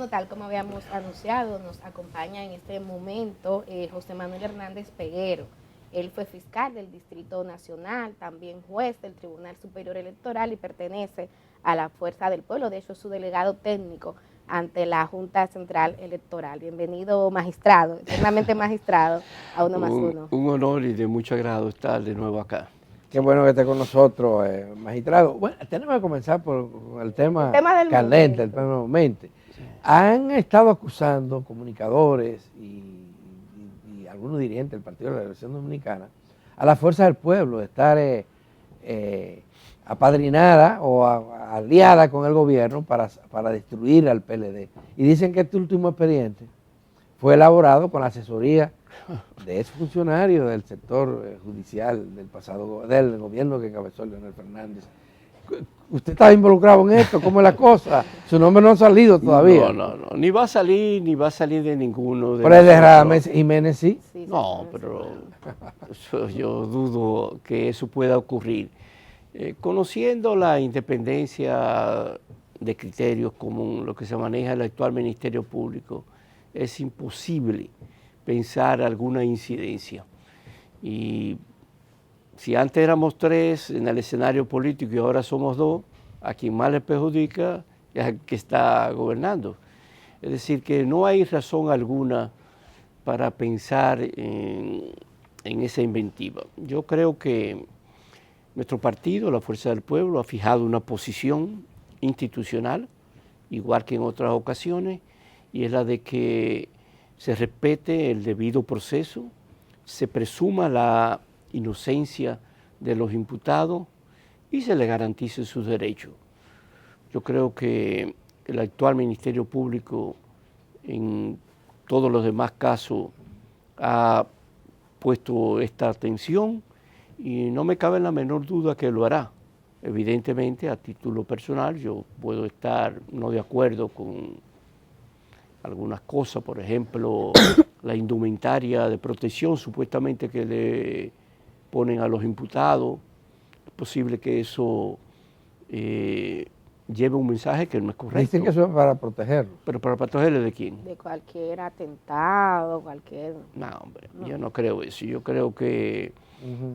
invitado, tal como habíamos anunciado, nos acompaña en este momento José Manuel Hernández Peguero. Él fue fiscal del Distrito Nacional, también juez del Tribunal Superior Electoral y pertenece a la Fuerza del Pueblo. De hecho, es su delegado técnico ante la Junta Central Electoral. Bienvenido, magistrado, eternamente magistrado, a Uno más Uno. Un honor y de mucho agrado estar de nuevo acá. Qué bueno que esté con nosotros, magistrado. Bueno, tenemos que comenzar por el tema del candente, momento. el tema del momento. Han estado acusando comunicadores y algunos dirigentes del Partido de la Liberación Dominicana a la Fuerza del Pueblo de estar apadrinada o aliada con el gobierno para destruir al PLD. Y dicen que este último expediente fue elaborado con la asesoría de exfuncionarios del sector judicial del gobierno que encabezó Leonel Fernández. ¿Usted está involucrado en esto? ¿Cómo es la cosa? Su nombre no ha salido todavía. No, ni va a salir de ninguno. Por el de Radamés Jiménez, sí. No, pero yo dudo que eso pueda ocurrir. Conociendo la independencia de criterios como lo que se maneja el actual Ministerio Público, es imposible pensar alguna incidencia. Y si antes éramos 3 en el escenario político y ahora somos 2, a quien más le perjudica es al que está gobernando. Es decir, que no hay razón alguna para pensar en esa inventiva. Yo creo que nuestro partido, la Fuerza del Pueblo, ha fijado una posición institucional, igual que en otras ocasiones, y es la de que se respete el debido proceso, se presuma la inocencia de los imputados y se le garantice sus derechos. Yo creo que el actual Ministerio Público en todos los demás casos ha puesto esta atención y no me cabe la menor duda que lo hará. Evidentemente, a título personal, yo puedo estar no de acuerdo con algunas cosas, por ejemplo, la indumentaria de protección supuestamente que le ponen a los imputados. Es posible que eso lleve un mensaje que no es correcto. Dicen que eso es para protegerlos. ¿Pero para protegerle de quién? De cualquier atentado, cualquier... No, hombre, yo no creo eso. Yo creo que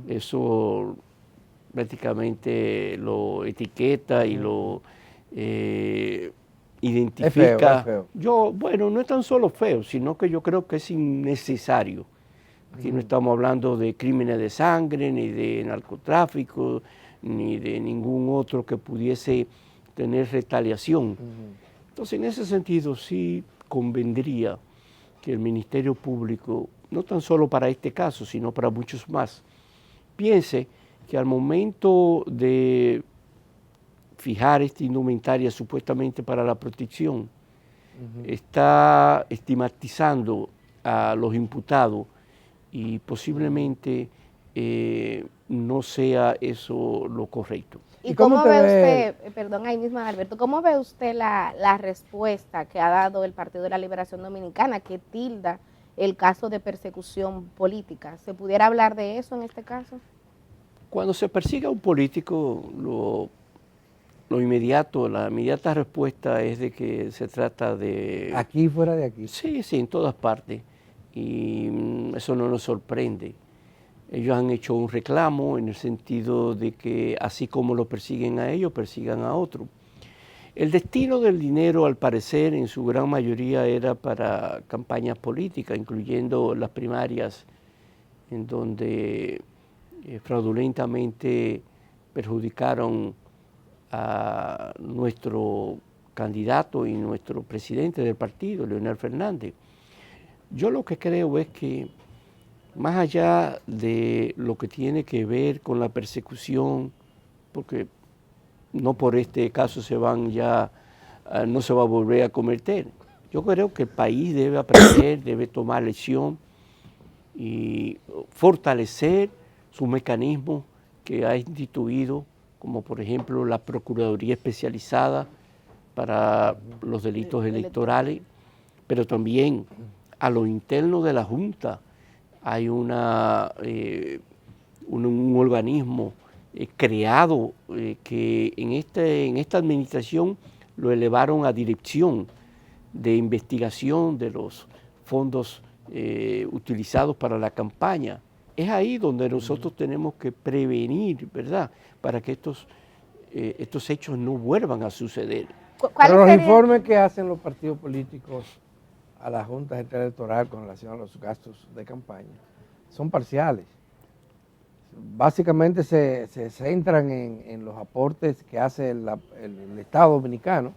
eso prácticamente lo etiqueta y lo identifica. Es feo. Bueno, no es tan solo feo, sino que yo creo que es innecesario. Aquí no estamos hablando de crímenes de sangre, ni de narcotráfico, ni de ningún otro que pudiese tener retaliación. Entonces, en ese sentido, sí convendría que el Ministerio Público, no tan solo para este caso, sino para muchos más, piense que al momento de fijar esta indumentaria supuestamente para la protección, está estigmatizando a los imputados y posiblemente no sea eso lo correcto. ¿Y cómo ve usted, perdón, ahí mismo Alberto, cómo ve usted la respuesta que ha dado el Partido de la Liberación Dominicana, que tilda el caso de persecución política? ¿Se pudiera hablar de eso en este caso? Cuando se persigue a un político, la inmediata respuesta es de que se trata de... ¿Aquí fuera de aquí? Sí, en todas partes. Y eso no nos sorprende. Ellos han hecho un reclamo en el sentido de que así como lo persiguen a ellos, persigan a otros. El destino del dinero, al parecer, en su gran mayoría era para campañas políticas, incluyendo las primarias, en donde fraudulentamente perjudicaron a nuestro candidato y nuestro presidente del partido, Leonel Fernández. Yo lo que creo es que más allá de lo que tiene que ver con la persecución, porque no por este caso no se va a volver a cometer. Yo creo que el país debe aprender, debe tomar lección y fortalecer sus mecanismos que ha instituido, como por ejemplo la Procuraduría Especializada para los delitos electorales, pero también a lo interno de la Junta hay un organismo creado que en esta administración lo elevaron a dirección, de investigación de los fondos utilizados para la campaña. Es ahí donde nosotros tenemos que prevenir, ¿verdad?, para que estos hechos no vuelvan a suceder. Pero los informes que hacen los partidos políticos a la Junta Central Electoral con relación a los gastos de campaña son parciales. Básicamente se centran en los aportes que hace el Estado Dominicano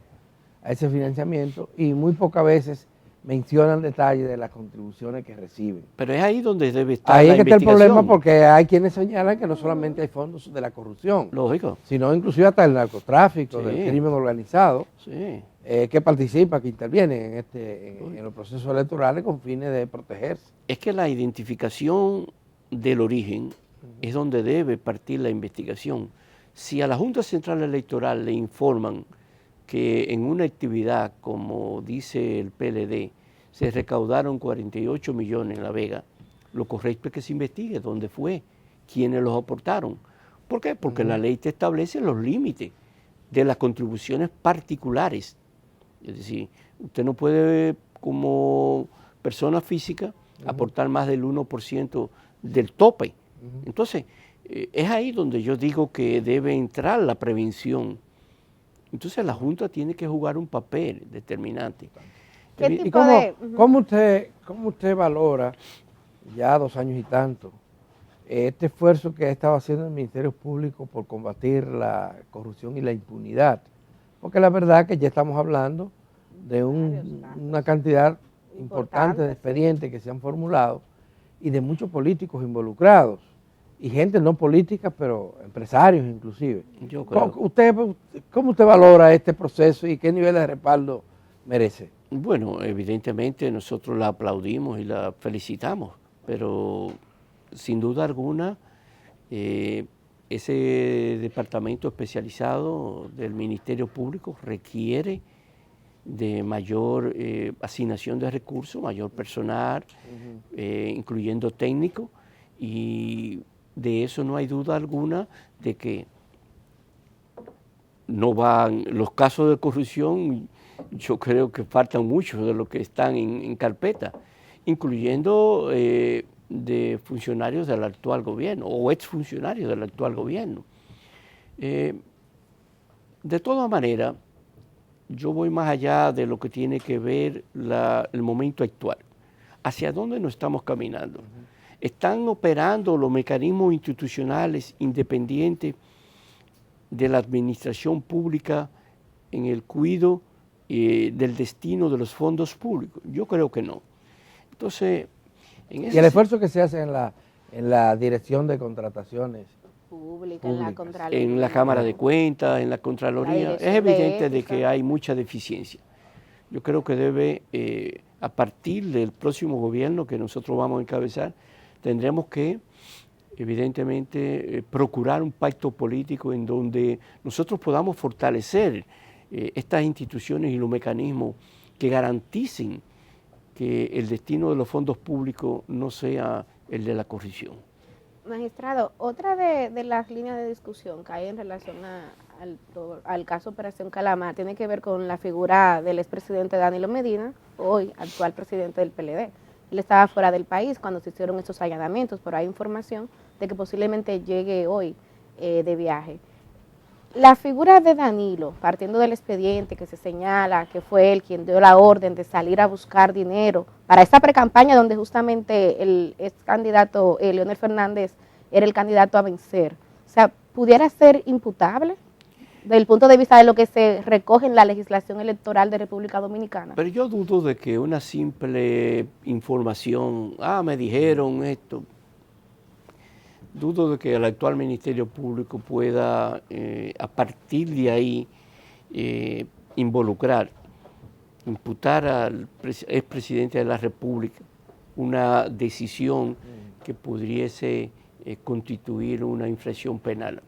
a ese financiamiento y muy pocas veces mencionan detalles de las contribuciones que reciben. Pero es ahí donde debe estar ahí la es que está el investigación. problema, porque hay quienes señalan que no solamente hay fondos de la corrupción, lógico, sino inclusive hasta el narcotráfico, sí, del crimen organizado, sí, que participa, que interviene en los procesos electorales con fines de protegerse. Es que la identificación del origen es donde debe partir la investigación. Si a la Junta Central Electoral le informan que en una actividad, como dice el PLD, se recaudaron 48 millones en La Vega, lo correcto es que se investigue dónde fue, quiénes los aportaron. ¿Por qué? Porque la ley te establece los límites de las contribuciones particulares. Es decir, usted no puede, como persona física, aportar más del 1% del tope. Entonces, es ahí donde yo digo que debe entrar la prevención. Entonces la Junta tiene que jugar un papel determinante. ¿Y cómo usted valora, ya 2 años y tanto, este esfuerzo que ha estado haciendo el Ministerio Público por combatir la corrupción y la impunidad? Porque la verdad es que ya estamos hablando de una cantidad importante de expedientes que se han formulado y de muchos políticos involucrados y gente no política, pero empresarios inclusive. Yo creo. ¿Cómo usted valora este proceso y qué nivel de respaldo merece? Bueno, evidentemente nosotros la aplaudimos y la felicitamos, pero sin duda alguna ese departamento especializado del Ministerio Público requiere de mayor asignación de recursos, mayor personal, incluyendo técnicos, y de eso no hay duda alguna de que no van los casos de corrupción. Yo creo que faltan muchos de los que están en carpeta, incluyendo de funcionarios del actual gobierno o exfuncionarios del actual gobierno. De todas maneras, yo voy más allá de lo que tiene que ver el momento actual. ¿Hacia dónde nos estamos caminando? ¿Están operando los mecanismos institucionales independientes de la administración pública en el cuidado del destino de los fondos públicos? Yo creo que no. Entonces, ¿y el esfuerzo que se hace en la dirección de contrataciones públicas, en la Contraloría, en la Cámara de Cuentas, en la Contraloría, es evidente de que hay mucha deficiencia? Yo creo que debe, a partir del próximo gobierno que nosotros vamos a encabezar, tendremos que, evidentemente, procurar un pacto político en donde nosotros podamos fortalecer estas instituciones y los mecanismos que garanticen que el destino de los fondos públicos no sea el de la corrupción. Magistrado, otra de las líneas de discusión que hay en relación al caso Operación Calamar tiene que ver con la figura del expresidente Danilo Medina, hoy actual presidente del PLD. Él estaba fuera del país cuando se hicieron esos allanamientos, pero hay información de que posiblemente llegue hoy de viaje. La figura de Danilo, partiendo del expediente que se señala que fue él quien dio la orden de salir a buscar dinero para esta precampaña donde justamente el ex candidato Leonel Fernández era el candidato a vencer, o sea, ¿pudiera ser imputable desde el punto de vista de lo que se recoge en la legislación electoral de República Dominicana? Pero yo dudo de que una simple información, me dijeron esto, dudo de que el actual Ministerio Público pueda, a partir de ahí, imputar al expresidente de la República una decisión que pudiese constituir una infracción penal.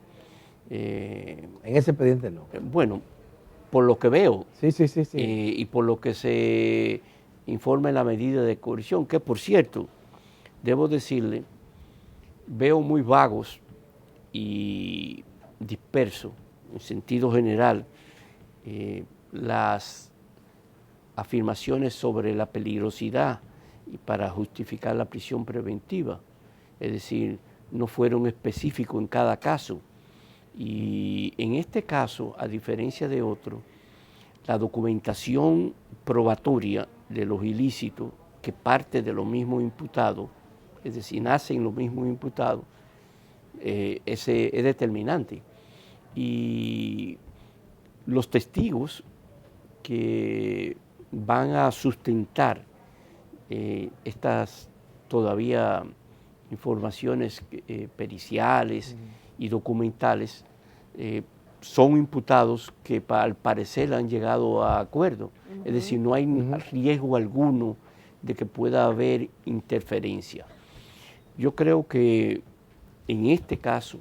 En ese expediente no. Bueno, por lo que veo, sí. Y por lo que se informa en la medida de coerción, que por cierto, debo decirle, veo muy vagos y dispersos, en sentido general, las afirmaciones sobre la peligrosidad y para justificar la prisión preventiva. Es decir, no fueron específicos en cada caso. Y en este caso, a diferencia de otros, la documentación probatoria de los ilícitos que parte de los mismos imputados, es decir, nacen los mismos imputados, es determinante. Y los testigos que van a sustentar estas todavía informaciones periciales y documentales son imputados que al parecer han llegado a acuerdo. Es decir, no hay riesgo alguno de que pueda haber interferencia. Yo creo que en este caso,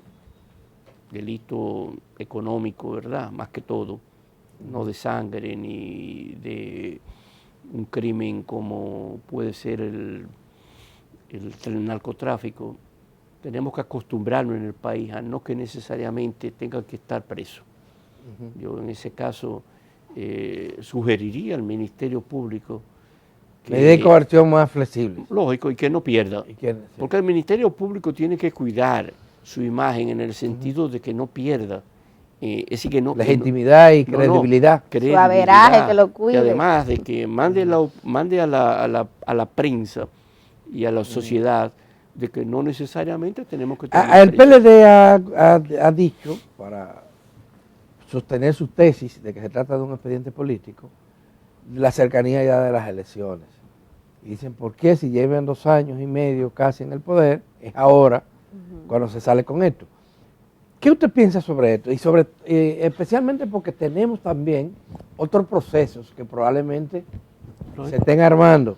delito económico, ¿verdad? Más que todo, no de sangre ni de un crimen como puede ser el narcotráfico, tenemos que acostumbrarnos en el país a no que necesariamente tengan que estar presos. Yo en ese caso sugeriría al Ministerio Público que... medida de coerción más flexible. Lógico, y que no pierda. Porque el Ministerio Público tiene que cuidar su imagen en el sentido de que no pierda. Es decir, que no, legitimidad y credibilidad. Su averaje, que lo cuide. Y además de que mande a la prensa y a la sociedad de que no necesariamente tenemos que tener... El PLD ha dicho, para sostener su tesis de que se trata de un expediente político, la cercanía ya de las elecciones. Y dicen, ¿por qué si llevan 2 años y medio casi en el poder, es ahora cuando se sale con esto? ¿Qué usted piensa sobre esto? Y sobre especialmente porque tenemos también otros procesos que probablemente se estén armando.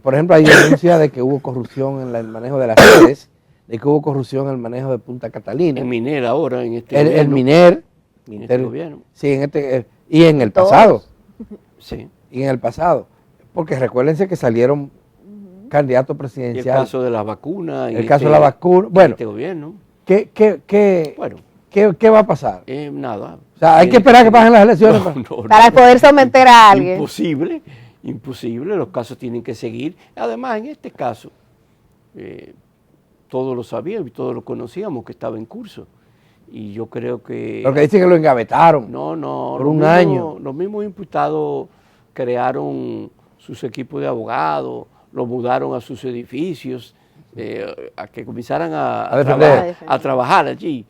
Por ejemplo, hay denuncia de que hubo corrupción en el manejo de las redes, de que hubo corrupción en el manejo de Punta Catalina. En Miner ahora, en este gobierno. El Miner. En este gobierno. Sí, y en el pasado. Sí. Y en el pasado. Porque recuérdense que salieron candidatos presidenciales. Y el caso de la vacuna. El caso de la vacuna. Bueno. Este gobierno. ¿Qué va a pasar? Nada. O sea, hay que esperar que pasen las elecciones para poder someter a alguien. Imposible, los casos tienen que seguir. Además, en este caso, todos lo sabíamos y todos lo conocíamos que estaba en curso. Y yo creo que... Lo que dicen que lo engavetaron. No. Por un año. Los mismos imputados crearon sus equipos de abogados, los mudaron a sus edificios, a que comenzaran a trabajar allí.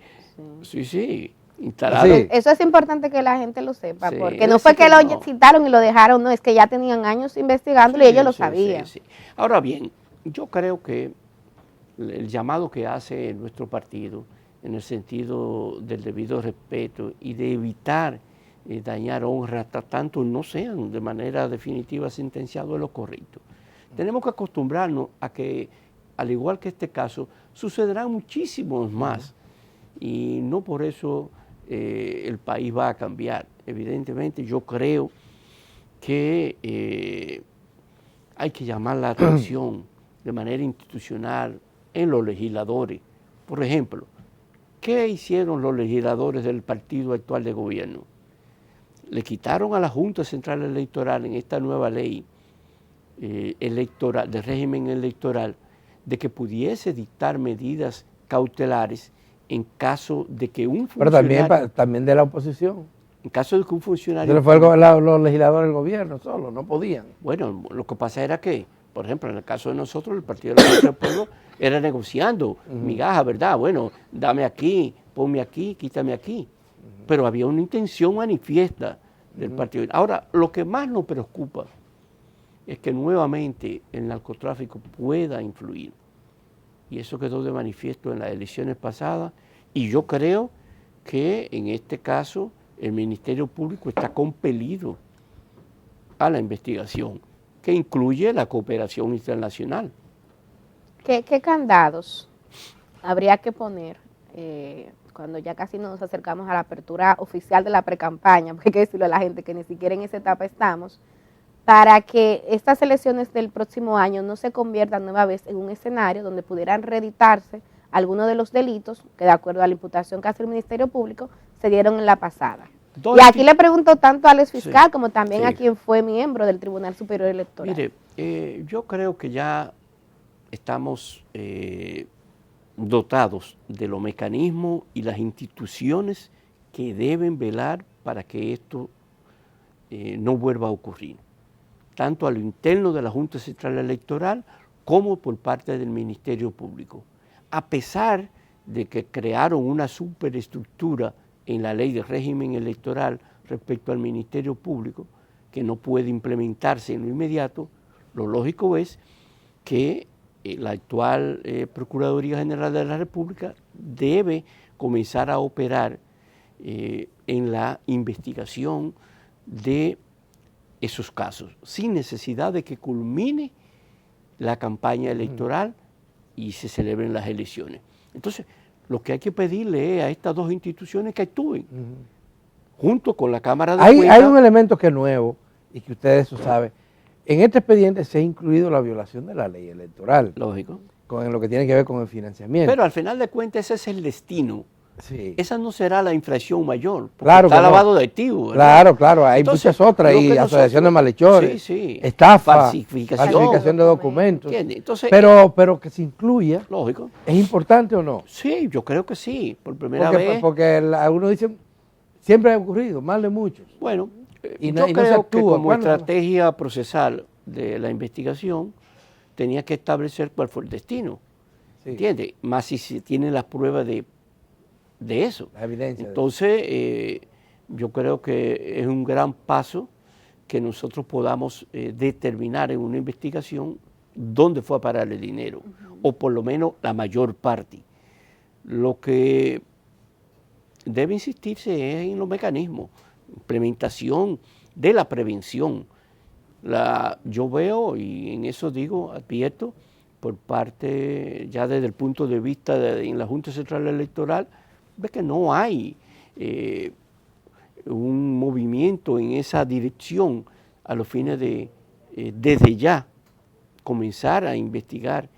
Sí. Instalaron. Sí. Eso es importante que la gente lo sepa, porque no fue que lo citaron y lo dejaron, no, es que ya tenían años investigándolo y ellos lo sabían. Sí. Ahora bien, yo creo que el llamado que hace nuestro partido en el sentido del debido respeto y de evitar dañar honra hasta tanto no sean de manera definitiva sentenciados es lo correcto. Tenemos que acostumbrarnos a que, al igual que este caso, sucederán muchísimos más y no por eso el país va a cambiar. Evidentemente yo creo que hay que llamar la atención de manera institucional en los legisladores. Por ejemplo, ¿qué hicieron los legisladores del partido actual de gobierno? Le quitaron a la Junta Central Electoral en esta nueva ley electoral, de régimen electoral, de que pudiese dictar medidas cautelares en caso de que un funcionario... Pero también de la oposición. En caso de que un funcionario... Pero fue los legisladores del gobierno solo, no podían. Bueno, lo que pasa era que, por ejemplo, en el caso de nosotros, el Partido de la Fuerza del Pueblo era negociando migajas, ¿verdad? Bueno, dame aquí, ponme aquí, quítame aquí. Pero había una intención manifiesta del partido. Ahora, lo que más nos preocupa es que nuevamente el narcotráfico pueda influir. Y eso quedó de manifiesto en las elecciones pasadas. Y yo creo que en este caso el Ministerio Público está compelido a la investigación, que incluye la cooperación internacional. ¿Qué candados habría que poner cuando ya casi nos acercamos a la apertura oficial de la precampaña, porque hay que decirle a la gente que ni siquiera en esa etapa estamos, para que estas elecciones del próximo año no se conviertan nueva vez en un escenario donde pudieran reeditarse algunos de los delitos que, de acuerdo a la imputación que hace el Ministerio Público, se dieron en la pasada? Y aquí le pregunto tanto al ex fiscal Sí, como también sí. a quien fue miembro del Tribunal Superior Electoral. Mire, yo creo que ya estamos dotados de los mecanismos y las instituciones que deben velar para que esto no vuelva a ocurrir, tanto a lo interno de la Junta Central Electoral como por parte del Ministerio Público. A pesar de que crearon una superestructura en la ley de régimen electoral respecto al Ministerio Público, que no puede implementarse en lo inmediato, lo lógico es que la actual Procuraduría General de la República debe comenzar a operar en la investigación de esos casos, sin necesidad de que culmine la campaña electoral y se celebren las elecciones. Entonces, lo que hay que pedirle es a estas dos instituciones que actúen, junto con la Cámara de Cuentas. Hay un elemento que es nuevo y que ustedes lo saben. En este expediente se ha incluido la violación de la ley electoral. Lógico. Con lo que tiene que ver con el financiamiento. Pero al final de cuentas ese es el destino. Sí. Esa no será la infracción mayor, porque Claro está que no. lavado de activos. ¿verdad? Claro, hay Entonces, muchas otras, lo y que asociación de nosotros- malhechores, sí, estafa, falsificación de documentos. ¿Entiendes? Entonces, Pero que se incluya, lógico. ¿es importante o no? Sí, yo creo que sí, por primera Porque, vez. porque uno dice, siempre ha ocurrido, más de muchos. Bueno, Y yo no se creo que actúa. como ¿Cuándo? estrategia procesal de la investigación tenía que establecer cuál fue el destino. Sí, ¿Entiendes? Más si se tienen las pruebas de eso. la evidencia. Entonces, yo creo que es un gran paso que nosotros podamos determinar en una investigación dónde fue a parar el dinero, o por lo menos la mayor parte. Lo que debe insistirse es en los mecanismos, implementación de la prevención. Yo veo, y en eso digo, advierto, por parte, ya desde el punto de vista en la Junta Central Electoral, ve que no hay un movimiento en esa dirección a los fines de, desde ya, comenzar a investigar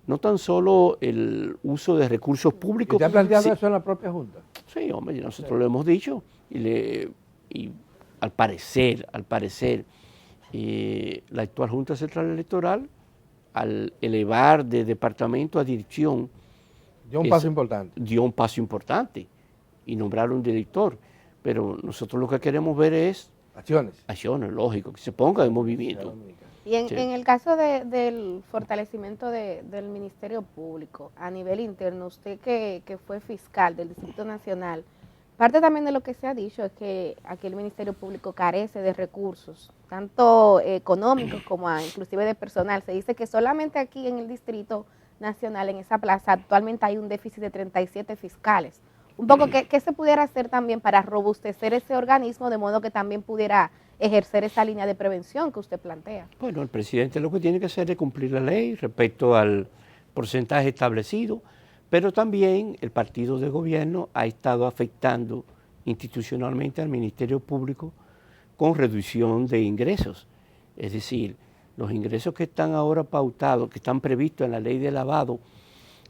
no tan solo el uso de recursos públicos. ¿Usted ha planteado sí, eso en la propia Junta? Sí, hombre, nosotros lo hemos dicho y al parecer, la actual Junta Central Electoral, al elevar de departamento a dirección, Dio un paso importante. dio un paso importante y nombrar un director. Pero nosotros lo que queremos ver es acciones, lógico, que se ponga en movimiento. Y en, Sí. en el caso del fortalecimiento del Ministerio Público, a nivel interno, usted que fue fiscal del Distrito Nacional, parte también de lo que se ha dicho es que aquí el Ministerio Público carece de recursos, tanto económicos como inclusive de personal. Se dice que solamente aquí en el Distrito Nacional, en esa plaza, actualmente hay un déficit de 37 fiscales. Un poco, ¿qué se pudiera hacer también para robustecer ese organismo de modo que también pudiera ejercer esa línea de prevención que usted plantea? Bueno, el presidente lo que tiene que hacer es cumplir la ley respecto al porcentaje establecido, pero también el partido de gobierno ha estado afectando institucionalmente al Ministerio Público con reducción de ingresos. Es decir, los ingresos que están ahora pautados, que están previstos en la ley de lavado,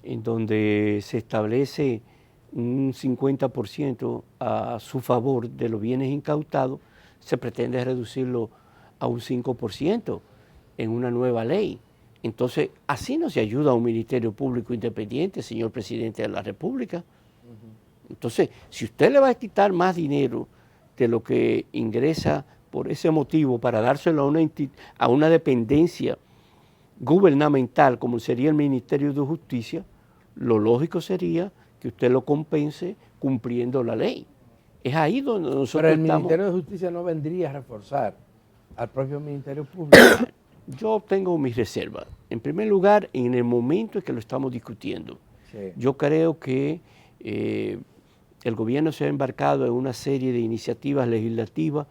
en donde se establece un 50% a su favor de los bienes incautados, se pretende reducirlo a un 5% en una nueva ley. Entonces, así no se ayuda a un Ministerio Público independiente, señor presidente de la República. Entonces, si usted le va a quitar más dinero de lo que ingresa por ese motivo para dárselo a una dependencia gubernamental como sería el Ministerio de Justicia, lo lógico sería que usted lo compense cumpliendo la ley. Es ahí donde nosotros Pero el estamos. Ministerio de Justicia no vendría a reforzar al propio Ministerio Público. Yo tengo mis reservas. En primer lugar, en el momento en que lo estamos discutiendo, Sí. yo creo que el gobierno se ha embarcado en una serie de iniciativas legislativas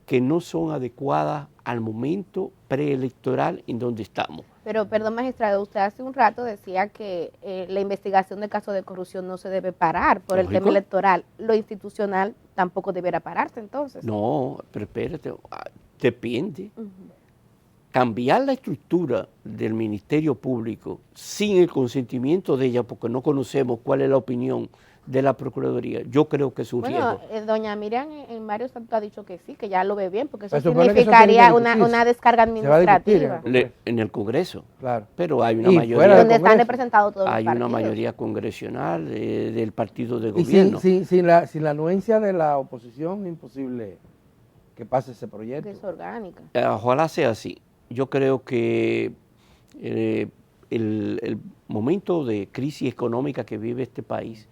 que no son adecuadas al momento preelectoral en donde estamos. Pero, perdón, magistrado, usted hace un rato decía que la investigación de casos de corrupción no se debe parar por el Lógico. tema electoral. Lo institucional tampoco debiera pararse, entonces. No, pero espérate, depende. cambiar la estructura del Ministerio Público sin el consentimiento de ella, porque no conocemos cuál es la opinión de la Procuraduría, yo creo que es un riesgo. Doña Miriam en varios actos ha dicho que sí, que ya lo ve bien, porque eso Se supone que eso significaría tiene que discutirse. una descarga Se va a discutir administrativa. En el Congreso, Claro. pero hay una Y mayoría. fuera del Donde están Congreso. representados todos Hay los una partidos. mayoría congresional del partido de Y gobierno. sin la anuencia de la oposición, es imposible que pase ese proyecto. Desorgánica. Ojalá sea así. Yo creo que el momento de crisis económica que vive este país,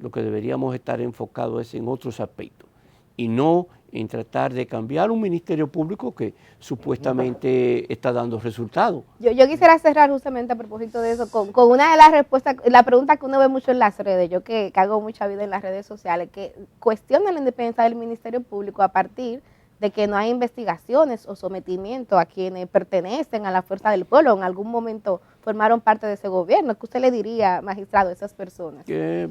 lo que deberíamos estar enfocados es en otros aspectos y no en tratar de cambiar un ministerio público que supuestamente está dando resultados. Yo quisiera cerrar justamente a propósito de eso con una de las respuestas, la pregunta que uno ve mucho en las redes, yo que hago mucha vida en las redes sociales, que cuestiona la independencia del Ministerio Público a partir de que no hay investigaciones o sometimiento a quienes pertenecen a la fuerza del pueblo, o en algún momento formaron parte de ese gobierno. ¿Qué usted le diría, magistrado, a esas personas? Que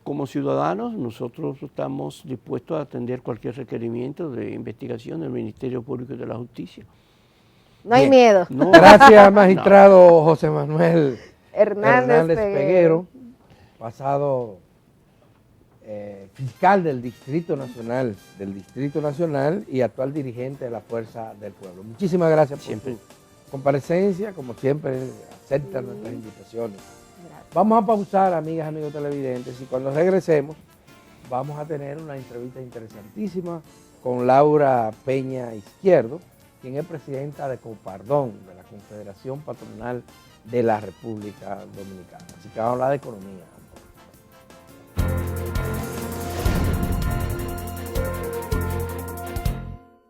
como ciudadanos nosotros estamos dispuestos a atender cualquier requerimiento de investigación del Ministerio Público y de la Justicia. No hay Bien. miedo. No, Gracias, magistrado José Manuel Hernández Peguero, pasado fiscal del Distrito Nacional y actual dirigente de la Fuerza del Pueblo. Muchísimas gracias por Siempre. su comparecencia, como siempre acepta nuestras invitaciones. Gracias. Vamos a pausar, amigas, amigos televidentes, y cuando regresemos vamos a tener una entrevista interesantísima con Laura Peña Izquierdo, quien es presidenta de Copardón, de la Confederación Patronal de la República Dominicana. Así que vamos a hablar de economía.